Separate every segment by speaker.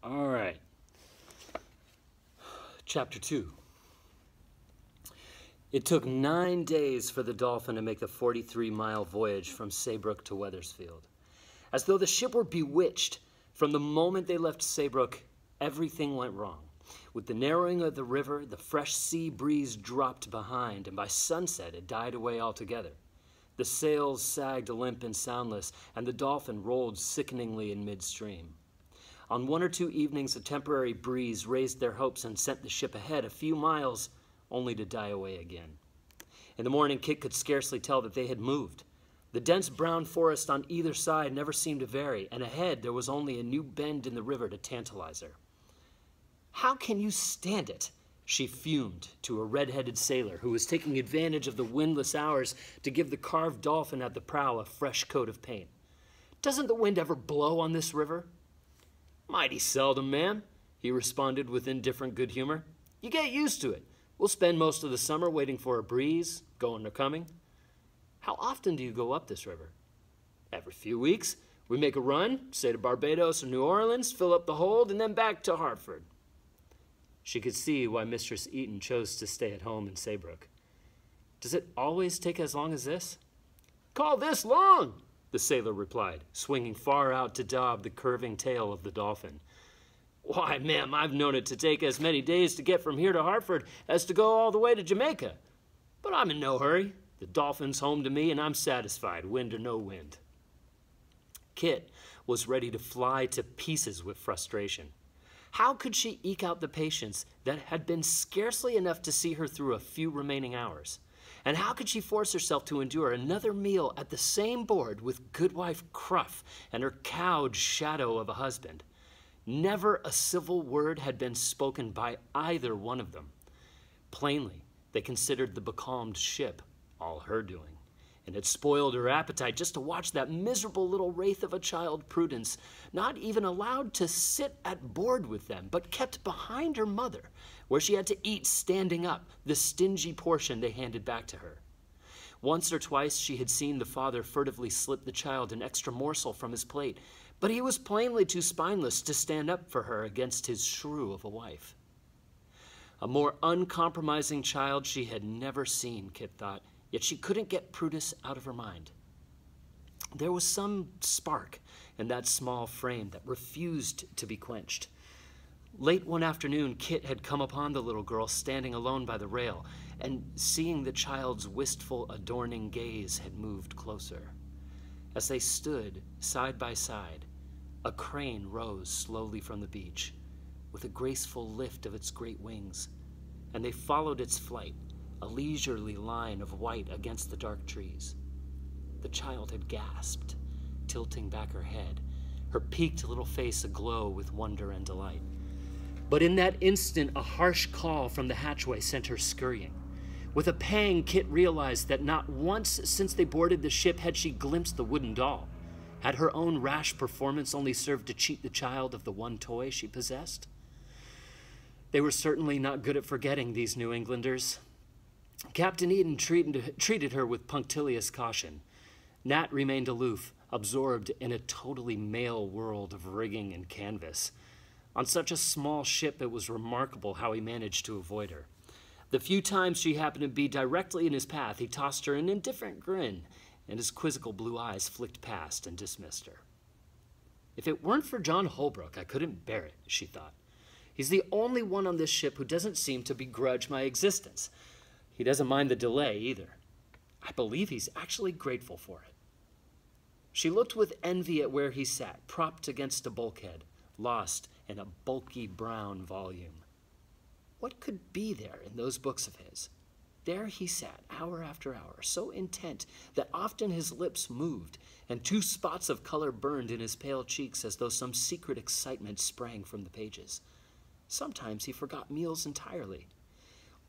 Speaker 1: All right. Chapter 2. It took 9 days for the Dolphin to make the 43-mile voyage from Saybrook to Wethersfield. As though the ship were bewitched, from the moment they left Saybrook, everything went wrong. With the narrowing of the river, the fresh sea breeze dropped behind, and by sunset it died away altogether. The sails sagged limp and soundless, and the Dolphin rolled sickeningly in midstream. On 1 or 2 evenings, a temporary breeze raised their hopes and sent the ship ahead a few miles, only to die away again. In the morning, Kit could scarcely tell that they had moved. The dense brown forest on either side never seemed to vary, and ahead there was only a new bend in the river to tantalize her. "How can you stand it?" she fumed to a red-headed sailor who was taking advantage of the windless hours to give the carved Dolphin at the prow a fresh coat of paint. "Doesn't the wind ever blow on this river?" "Mighty seldom, ma'am," he responded with indifferent good humor. "You get used to it. We'll spend most of the summer waiting for a breeze, going or coming." "How often do you go up this river?" "Every few weeks. We make a run, say to Barbados or New Orleans, fill up the hold, and then back to Hartford." She could see why Mistress Eaton chose to stay at home in Saybrook. "Does it always take as long as this?" "Call this long?" the sailor replied, swinging far out to daub the curving tail of the Dolphin. "Why, ma'am, I've known it to take as many days to get from here to Hartford as to go all the way to Jamaica. But I'm in no hurry. The Dolphin's home to me, and I'm satisfied, wind or no wind." Kit was ready to fly to pieces with frustration. How could she eke out the patience that had been scarcely enough to see her through a few remaining hours? And how could she force herself to endure another meal at the same board with Goodwife Cruff and her cowed shadow of a husband? Never a civil word had been spoken by either one of them. Plainly, they considered the becalmed ship all her doing, and it spoiled her appetite just to watch that miserable little wraith of a child Prudence, not even allowed to sit at board with them, but kept behind her mother, where she had to eat standing up the stingy portion they handed back to her. Once or twice she had seen the father furtively slip the child an extra morsel from his plate, but he was plainly too spineless to stand up for her against his shrew of a wife. A more uncompromising child she had never seen, Kit thought, yet she couldn't get Prudence out of her mind. There was some spark in that small frame that refused to be quenched. Late one afternoon, Kit had come upon the little girl standing alone by the rail, and seeing the child's wistful, adorning gaze, had moved closer. As they stood side by side, a crane rose slowly from the beach, with a graceful lift of its great wings, and they followed its flight, a leisurely line of white against the dark trees. The child had gasped, tilting back her head, her peaked little face aglow with wonder and delight. But in that instant, a harsh call from the hatchway sent her scurrying. With a pang, Kit realized that not once since they boarded the ship had she glimpsed the wooden doll. Had her own rash performance only served to cheat the child of the one toy she possessed? They were certainly not good at forgetting, these New Englanders. Captain Eden treated her with punctilious caution. Nat remained aloof, absorbed in a totally male world of rigging and canvas. On such a small ship, it was remarkable how he managed to avoid her. The few times she happened to be directly in his path, he tossed her an indifferent grin, and his quizzical blue eyes flicked past and dismissed her. "If it weren't for John Holbrook, I couldn't bear it," she thought. "He's the only one on this ship who doesn't seem to begrudge my existence. He doesn't mind the delay, either. I believe he's actually grateful for it." She looked with envy at where he sat, propped against a bulkhead, lost in a bulky brown volume. What could be there in those books of his? There he sat, hour after hour, so intent that often his lips moved, and 2 spots of color burned in his pale cheeks as though some secret excitement sprang from the pages. Sometimes he forgot meals entirely.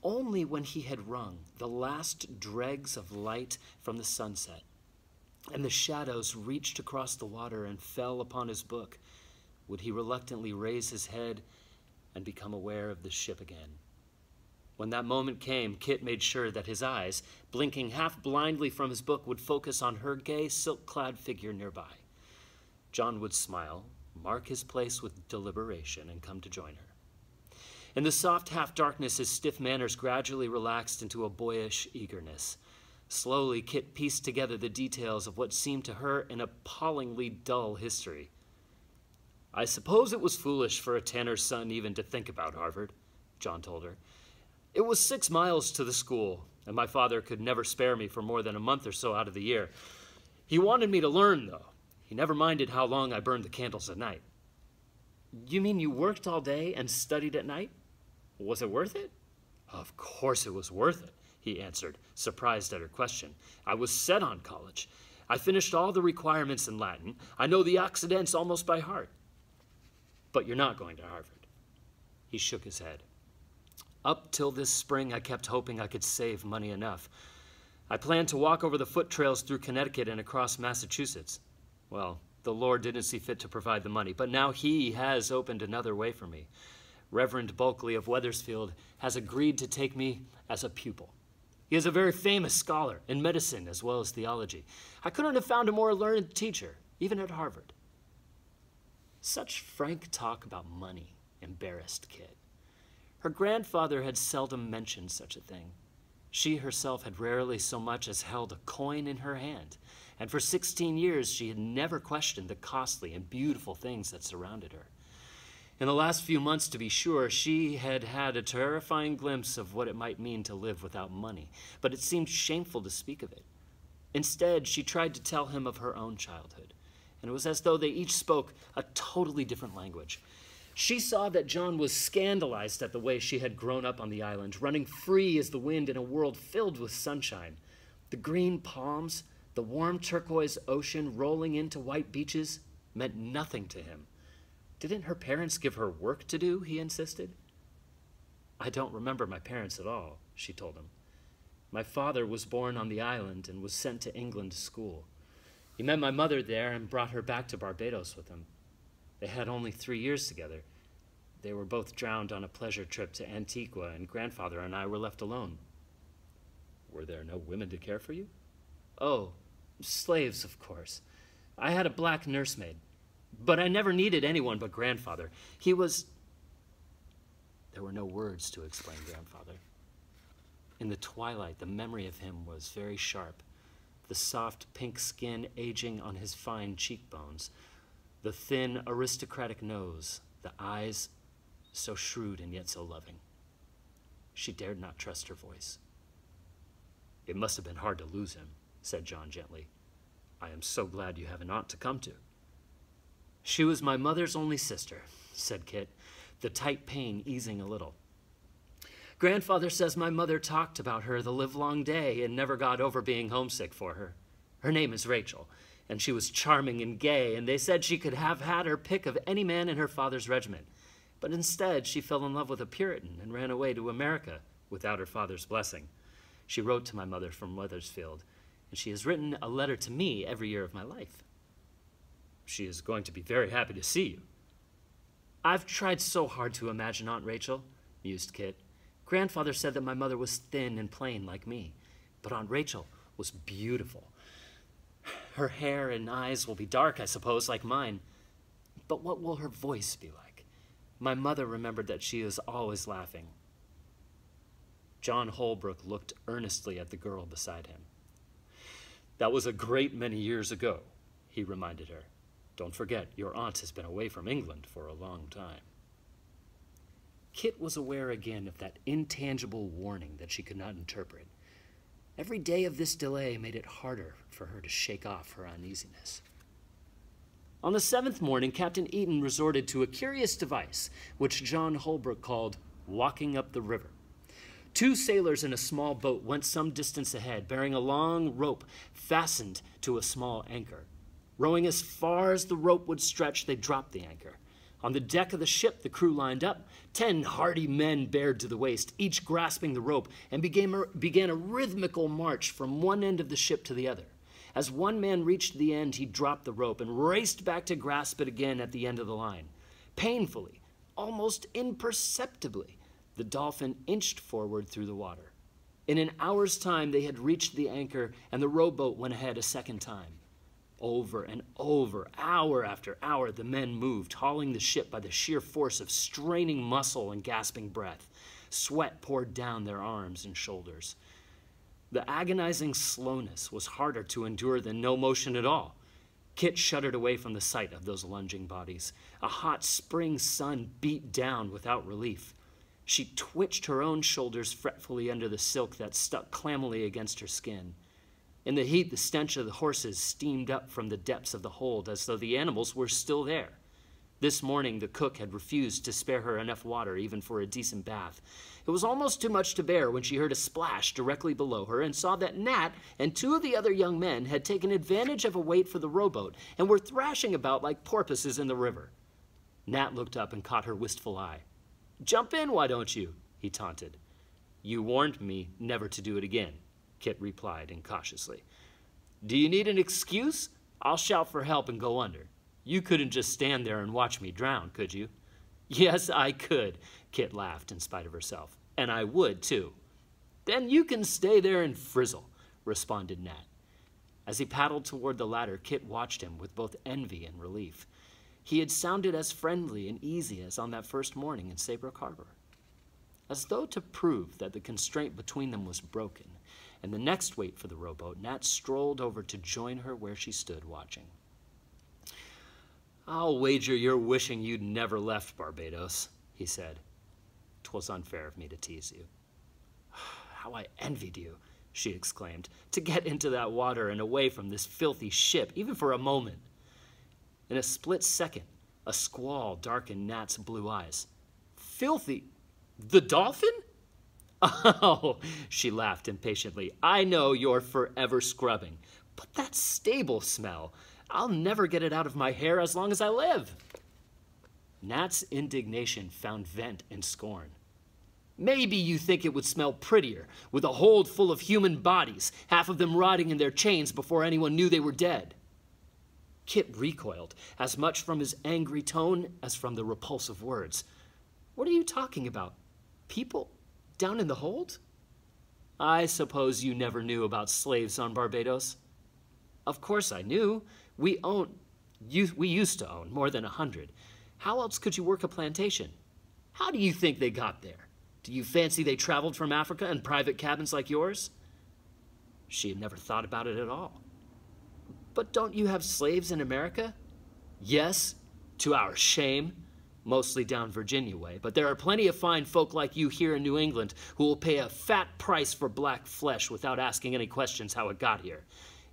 Speaker 1: Only when he had wrung the last dregs of light from the sunset, and the shadows reached across the water and fell upon his book, would he reluctantly raise his head and become aware of the ship again. When that moment came, Kit made sure that his eyes, blinking half blindly from his book, would focus on her gay, silk-clad figure nearby. John would smile, mark his place with deliberation, and come to join her. In the soft half-darkness, his stiff manners gradually relaxed into a boyish eagerness. Slowly, Kit pieced together the details of what seemed to her an appallingly dull history. "I suppose it was foolish for a tanner's son even to think about Harvard," John told her. "It was 6 miles to the school, and my father could never spare me for more than a month or so out of the year. He wanted me to learn, though. He never minded how long I burned the candles at night." "You mean you worked all day and studied at night? Was it worth it?" "Of course it was worth it," he answered, surprised at her question. "I was set on college. I finished all the requirements in Latin. I know the Occidents almost by heart." "But you're not going to Harvard." He shook his head. "Up till this spring, I kept hoping I could save money enough. I planned to walk over the foot trails through Connecticut and across Massachusetts. Well, the Lord didn't see fit to provide the money, but now he has opened another way for me. Reverend Bulkley of Wethersfield has agreed to take me as a pupil. He is a very famous scholar in medicine as well as theology. I couldn't have found a more learned teacher, even at Harvard." Such frank talk about money embarrassed Kit. Her grandfather had seldom mentioned such a thing. She herself had rarely so much as held a coin in her hand, and for 16 years she had never questioned the costly and beautiful things that surrounded her. In the last few months, to be sure, she had had a terrifying glimpse of what it might mean to live without money, but it seemed shameful to speak of it. Instead, she tried to tell him of her own childhood, and it was as though they each spoke a totally different language. She saw that John was scandalized at the way she had grown up on the island, running free as the wind in a world filled with sunshine. The green palms, the warm turquoise ocean rolling into white beaches meant nothing to him. Didn't her parents give her work to do, he insisted. "I don't remember my parents at all," she told him. "My father was born on the island and was sent to England to school. He met my mother there and brought her back to Barbados with him. They had only 3 years together. They were both drowned on a pleasure trip to Antigua, and grandfather and I were left alone." "Were there no women to care for you?" "Oh, slaves, of course. I had a black nursemaid. But I never needed anyone but grandfather. He was..." There were no words to explain grandfather. In the twilight, the memory of him was very sharp. The soft pink skin aging on his fine cheekbones, the thin aristocratic nose, the eyes so shrewd and yet so loving. She dared not trust her voice. "It must have been hard to lose him," said John gently. "I am so glad you have an aunt to come to." "She was my mother's only sister," said Kit, the tight pain easing a little. "Grandfather says my mother talked about her the livelong day and never got over being homesick for her. Her name is Rachel, and she was charming and gay, and they said she could have had her pick of any man in her father's regiment. But instead, she fell in love with a Puritan and ran away to America without her father's blessing. She wrote to my mother from Wethersfield, and she has written a letter to me every year of my life." "She is going to be very happy to see you." "I've tried so hard to imagine Aunt Rachel," mused Kit. "Grandfather said that my mother was thin and plain like me, but Aunt Rachel was beautiful. Her hair and eyes will be dark, I suppose, like mine. But what will her voice be like? My mother remembered that she is always laughing." John Holbrook looked earnestly at the girl beside him. "That was a great many years ago," he reminded her. "Don't forget, your aunt has been away from England for a long time." Kit was aware again of that intangible warning that she could not interpret. Every day of this delay made it harder for her to shake off her uneasiness. On the 7th morning, Captain Eaton resorted to a curious device, which John Holbrook called walking up the river. 2 sailors in a small boat went some distance ahead, bearing a long rope fastened to a small anchor. Rowing as far as the rope would stretch, they dropped the anchor. On the deck of the ship, the crew lined up. 10 hardy men bared to the waist, each grasping the rope, and began a rhythmical march from one end of the ship to the other. As one man reached the end, he dropped the rope and raced back to grasp it again at the end of the line. Painfully, almost imperceptibly, the Dolphin inched forward through the water. In an hour's time, they had reached the anchor, and the rowboat went ahead a second time. Over and over, hour after hour, the men moved, hauling the ship by the sheer force of straining muscle and gasping breath. Sweat poured down their arms and shoulders. The agonizing slowness was harder to endure than no motion at all. Kit shuddered away from the sight of those lunging bodies. A hot spring sun beat down without relief. She twitched her own shoulders fretfully under the silk that stuck clammily against her skin. In the heat, the stench of the horses steamed up from the depths of the hold as though the animals were still there. This morning, the cook had refused to spare her enough water even for a decent bath. It was almost too much to bear when she heard a splash directly below her and saw that Nat and two of the other young men had taken advantage of a wait for the rowboat and were thrashing about like porpoises in the river. Nat looked up and caught her wistful eye. "Jump in, why don't you?" he taunted. "You warned me never to do it again," Kit replied incautiously. "Do you need an excuse? I'll shout for help and go under. You couldn't just stand there and watch me drown, could you?" "Yes, I could," Kit laughed in spite of herself. "And I would, too." "Then you can stay there and frizzle," responded Nat. As he paddled toward the ladder, Kit watched him with both envy and relief. He had sounded as friendly and easy as on that first morning in Saybrook Harbor. As though to prove that the constraint between them was broken, and the next wait for the rowboat, Nat strolled over to join her where she stood watching. "I'll wager you're wishing you'd never left Barbados," he said. "'Twas unfair of me to tease you." "How I envied you," she exclaimed, "to get into that water and away from this filthy ship, even for a moment." In a split second, a squall darkened Nat's blue eyes. "Filthy? The dolphin?" "Oh," she laughed impatiently, "I know you're forever scrubbing. But that stable smell, I'll never get it out of my hair as long as I live." Nat's indignation found vent in scorn. "Maybe you think it would smell prettier, with a hold full of human bodies, half of them rotting in their chains before anyone knew they were dead." Kit recoiled, as much from his angry tone as from the repulsive words. "What are you talking about? People down in the hold?" "I suppose you never knew about slaves on Barbados?" "Of course I knew. We used to own more than 100. How else could you work a plantation? How do you think they got there? Do you fancy they traveled from Africa in private cabins like yours?" She had never thought about it at all. "But don't you have slaves in America?" "Yes, to our shame. Mostly down Virginia way, but there are plenty of fine folk like you here in New England who will pay a fat price for black flesh without asking any questions how it got here.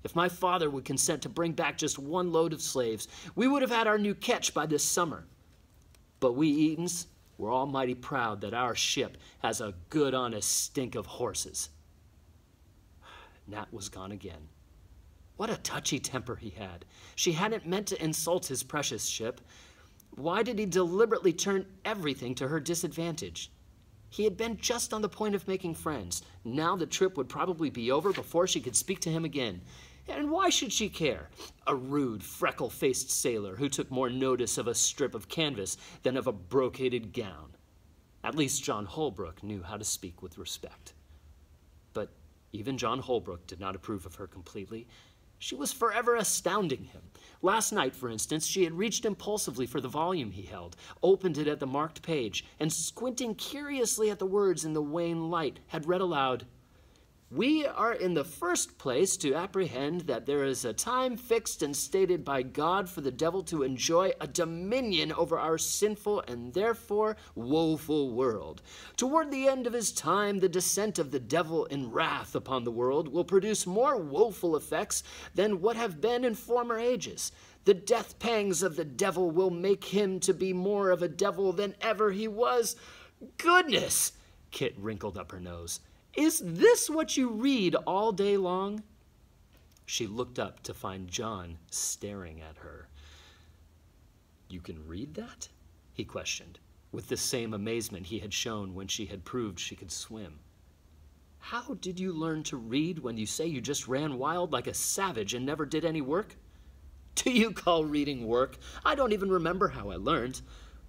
Speaker 1: If my father would consent to bring back just one load of slaves, we would have had our new catch by this summer. But we Eatons, we're almighty proud that our ship has a good honest stink of horses." Nat was gone again. What a touchy temper he had. She hadn't meant to insult his precious ship. Why did he deliberately turn everything to her disadvantage? He had been just on the point of making friends. Now the trip would probably be over before she could speak to him again. And why should she care? A rude, freckle-faced sailor who took more notice of a strip of canvas than of a brocaded gown. At least John Holbrook knew how to speak with respect. But even John Holbrook did not approve of her completely. She was forever astounding him. Last night, for instance, she had reached impulsively for the volume he held, opened it at the marked page, and squinting curiously at the words in the wan light, had read aloud, "We are in the first place to apprehend that there is a time fixed and stated by God for the devil to enjoy a dominion over our sinful and therefore woeful world. Toward the end of his time, the descent of the devil in wrath upon the world will produce more woeful effects than what have been in former ages. The death pangs of the devil will make him to be more of a devil than ever he was." Goodness! Kit wrinkled up her nose. "Is this what you read all day long?" She looked up to find John staring at her. "You can read that?" he questioned, with the same amazement he had shown when she had proved she could swim. "How did you learn to read when you say you just ran wild like a savage and never did any work?" "Do you call reading work? I don't even remember how I learned.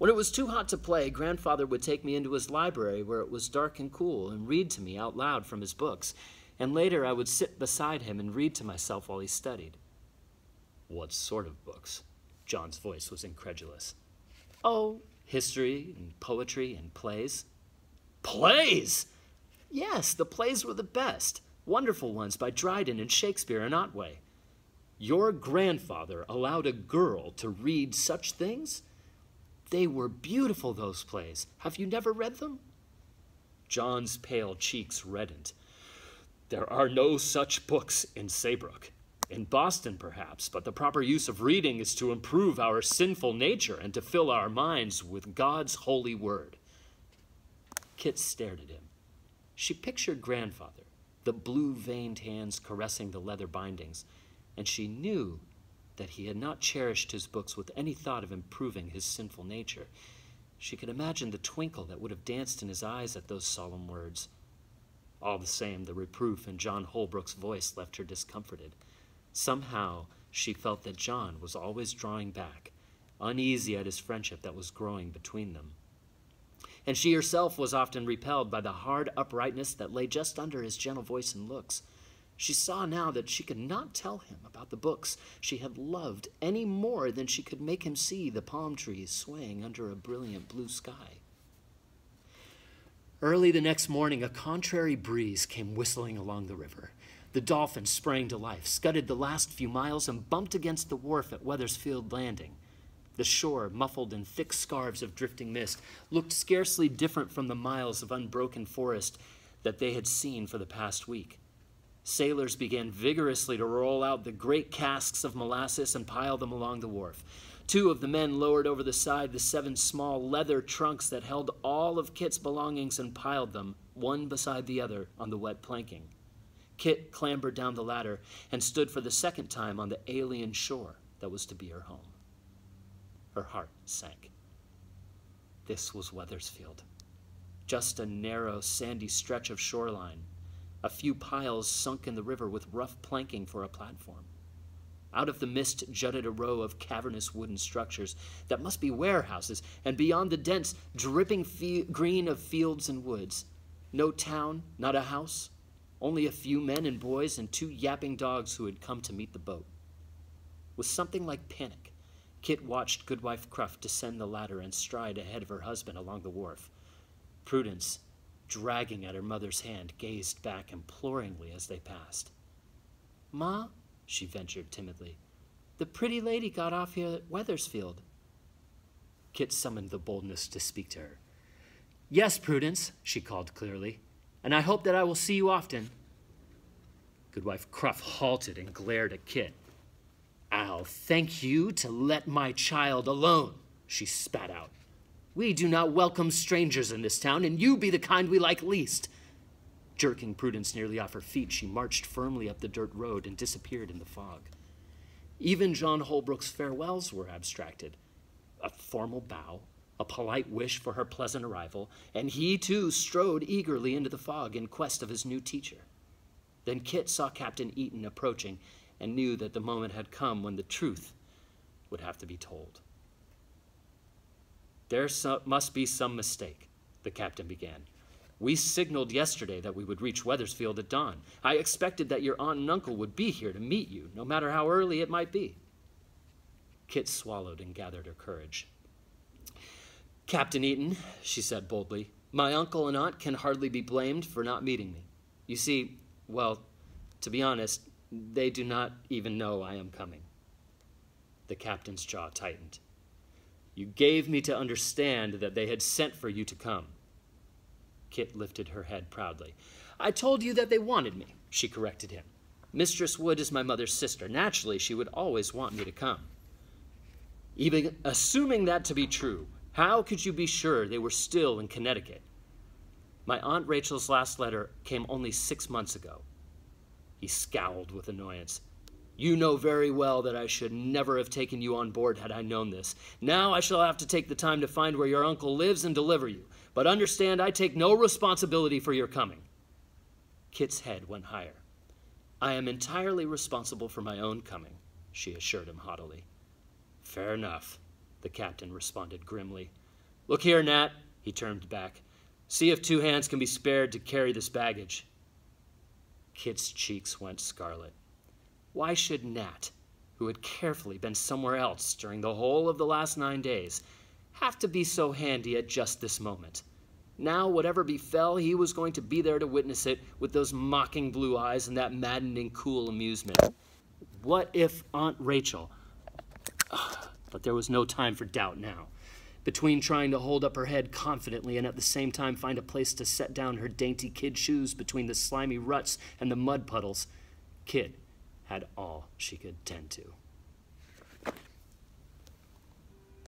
Speaker 1: When it was too hot to play, Grandfather would take me into his library where it was dark and cool and read to me out loud from his books, and later I would sit beside him and read to myself while he studied." What sort of books? John's voice was incredulous. Oh, history and poetry and plays. Plays? Yes, the plays were the best. Wonderful ones by Dryden and Shakespeare and Otway. Your grandfather allowed a girl to read such things? They were beautiful, those plays. Have you never read them? John's pale cheeks reddened. There are no such books in Saybrook. In Boston, perhaps, but the proper use of reading is to improve our sinful nature and to fill our minds with God's holy word. Kit stared at him. She pictured grandfather, the blue-veined hands caressing the leather bindings, and she knew that he had not cherished his books with any thought of improving his sinful nature. She could imagine the twinkle that would have danced in his eyes at those solemn words. All the same, the reproof in John Holbrook's voice left her discomforted. Somehow, she felt that John was always drawing back, uneasy at his friendship that was growing between them. And she herself was often repelled by the hard uprightness that lay just under his gentle voice and looks. She saw now that she could not tell him about the books she had loved any more than she could make him see the palm trees swaying under a brilliant blue sky. Early the next morning, a contrary breeze came whistling along the river. The Dolphin sprang to life, scudded the last few miles, and bumped against the wharf at Wethersfield Landing. The shore, muffled in thick scarves of drifting mist, looked scarcely different from the miles of unbroken forest that they had seen for the past week. Sailors began vigorously to roll out the great casks of molasses and pile them along the wharf. Two of the men lowered over the side the 7 small leather trunks that held all of Kit's belongings and piled them, one beside the other, on the wet planking. Kit clambered down the ladder and stood for the second time on the alien shore that was to be her home. Her heart sank. This was Wethersfield. Just a narrow, sandy stretch of shoreline, a few piles sunk in the river with rough planking for a platform. Out of the mist jutted a row of cavernous wooden structures that must be warehouses, and beyond the dense, dripping green of fields and woods. No town, not a house, only a few men and boys and 2 yapping dogs who had come to meet the boat. With something like panic, Kit watched Goodwife Cruft descend the ladder and stride ahead of her husband along the wharf. Prudence, dragging at her mother's hand, gazed back imploringly as they passed. "Ma," she ventured timidly, "the pretty lady got off here at Wethersfield." Kit summoned the boldness to speak to her. "Yes, Prudence," she called clearly, "and I hope that I will see you often." Goodwife Cruft halted and glared at Kit. "I'll thank you to let my child alone," she spat out. "We do not welcome strangers in this town, and you be the kind we like least." Jerking Prudence nearly off her feet, she marched firmly up the dirt road and disappeared in the fog. Even John Holbrook's farewells were abstracted. A formal bow, a polite wish for her pleasant arrival, and he too strode eagerly into the fog in quest of his new teacher. Then Kit saw Captain Eaton approaching and knew that the moment had come when the truth would have to be told. "There must be some mistake," the captain began. "We signaled yesterday that we would reach Wethersfield at dawn. I expected that your aunt and uncle would be here to meet you, no matter how early it might be." Kit swallowed and gathered her courage. "Captain Eaton," she said boldly, "my uncle and aunt can hardly be blamed for not meeting me. You see, well, to be honest, they do not even know I am coming." The captain's jaw tightened. "You gave me to understand that they had sent for you to come." Kit lifted her head proudly. "I told you that they wanted me," she corrected him. "Mistress Wood is my mother's sister. Naturally, she would always want me to come." "Even assuming that to be true, how could you be sure they were still in Connecticut?" "My Aunt Rachel's last letter came only 6 months ago." He scowled with annoyance. "You know very well that I should never have taken you on board had I known this. Now I shall have to take the time to find where your uncle lives and deliver you. But understand, I take no responsibility for your coming." Kit's head went higher. "I am entirely responsible for my own coming," she assured him haughtily. "Fair enough," the captain responded grimly. "Look here, Nat," he turned back. "See if 2 hands can be spared to carry this baggage." Kit's cheeks went scarlet. Why should Nat, who had carefully been somewhere else during the whole of the last 9 days, have to be so handy at just this moment? Now, whatever befell, he was going to be there to witness it with those mocking blue eyes and that maddening cool amusement. What if Aunt Rachel... But there was no time for doubt now. Between trying to hold up her head confidently and at the same time find a place to set down her dainty kid shoes between the slimy ruts and the mud puddles, Kit had all she could tend to.